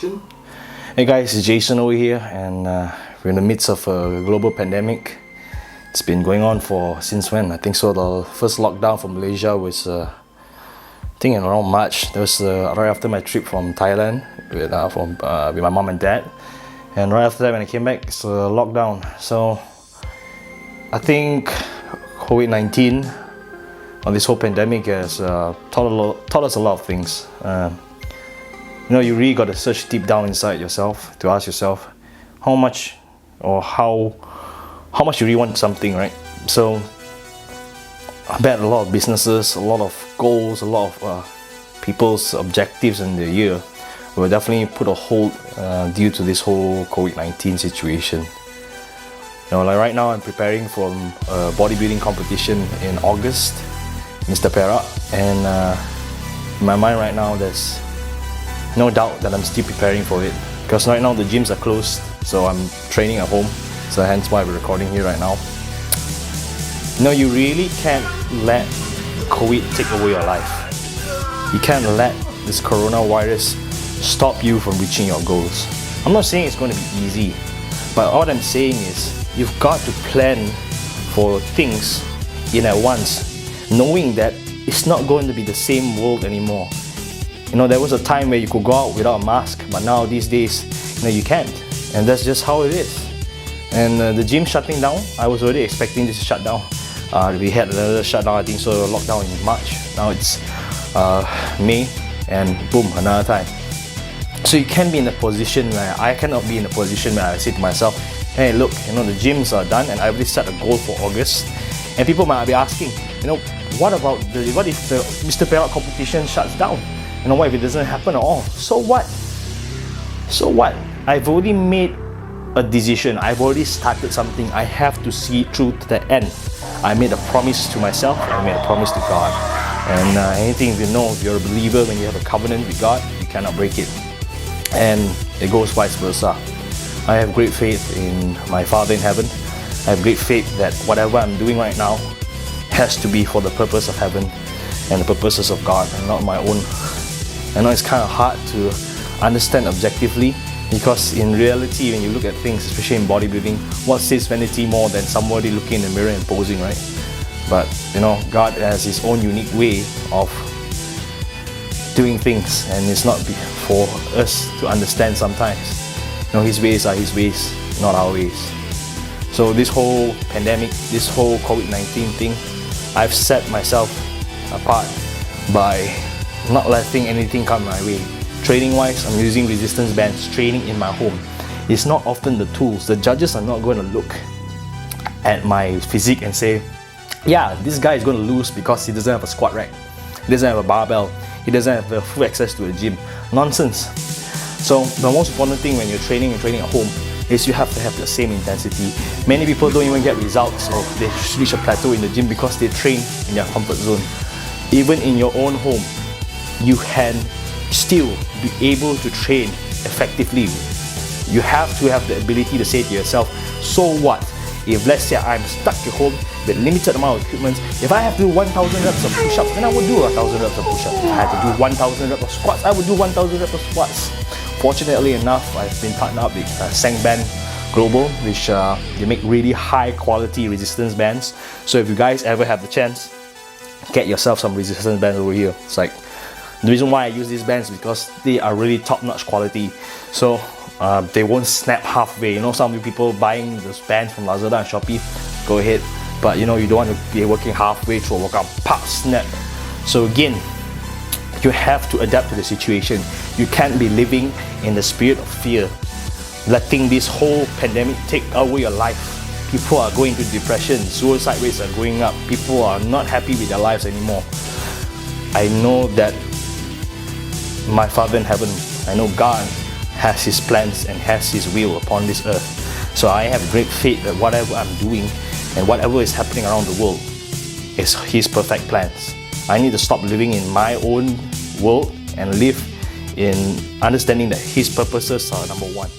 action. Hey guys, it's Jason over here, and we're in the midst of a global pandemic. It's been going on since when? I think so. The first lockdown for Malaysia was, I think around March. That was right after my trip from Thailand with my mom and dad. And right after that, when I came back, it's a lockdown. So I think COVID-19 or this whole pandemic has taught us a lot of things. You really got to search deep down inside yourself to ask yourself how much you really want something, right? So I bet a lot of businesses, a lot of goals, a lot of people's objectives in the year will definitely put a hold due to this whole COVID-19 situation. Like right now I'm preparing for a bodybuilding competition in August, Mr Perak, and in my mind right now there's no doubt that I'm still preparing for it, because right now the gyms are closed, so I'm training at home, so hence why we're recording here right now. You really can't let COVID take away your life. You can't let this coronavirus stop you from reaching your goals. I'm not saying it's going to be easy, but what I'm saying is you've got to plan for things in advance, knowing that it's not going to be the same world anymore. There was a time where you could go out without a mask, but now these days, you can't, and that's just how it is. And the gym shutting down, I was already expecting this to shut down. We had another shutdown, I think so, lockdown in March. Now it's May, and boom, another time. So you can't be in a position where I cannot be in a position where I say to myself, hey, look, the gyms are done, and I already set a goal for August. And people might be asking, what if the Mr Perak competition shuts down? What if it doesn't happen at all? So what? I've already made a decision. I've already started something. I have to see it through to the end. I made a promise to myself, I made a promise to God. And anything, if you're a believer, when you have a covenant with God, you cannot break it. And it goes vice versa. I have great faith in my Father in heaven. I have great faith that whatever I'm doing right now has to be for the purpose of heaven and the purposes of God, and not my own. I know it's kind of hard to understand objectively, because in reality, when you look at things, especially in bodybuilding, what says vanity more than somebody looking in the mirror and posing, right? But God has His own unique way of doing things, and it's not for us to understand sometimes. His ways are His ways, not our ways. So this whole pandemic, this whole COVID-19 thing, I've set myself apart by not letting anything come my way. Training wise, I'm using resistance bands, training in my home. It's not often the tools. The judges are not going to look at my physique and say, yeah, this guy is going to lose because he doesn't have a squat rack, he doesn't have a barbell, he doesn't have the full access to a gym. Nonsense. So the most important thing when you're training at home is you have to have the same intensity. Many people don't even get results, or they reach a plateau in the gym because they train in their comfort zone. Even in your own home, you can still be able to train effectively. You have to have the ability to say to yourself, so what? If let's say I'm stuck at home with limited amount of equipment, if I have to do 1,000 reps of push-ups, then I would do 1,000 reps of push-ups. If I had to do 1,000 reps of squats, I would do 1,000 reps of squats. Fortunately enough, I've been partnered up with Sangband Global, which they make really high quality resistance bands. So if you guys ever have the chance, get yourself some resistance bands over here. It's like, the reason why I use these bands is because they are really top-notch quality. So they won't snap halfway. Some people buying those bands from Lazada and Shopee, go ahead. But you don't want to be working halfway through a workout, pop, snap. So again, you have to adapt to the situation. You can't be living in the spirit of fear, letting this whole pandemic take away your life. People are going into depression, suicide rates are going up, people are not happy with their lives anymore. I know that my Father in heaven, I know God has His plans and has His will upon this earth. So I have great faith that whatever I'm doing and whatever is happening around the world is His perfect plans. I need to stop living in my own world and live in understanding that His purposes are number one.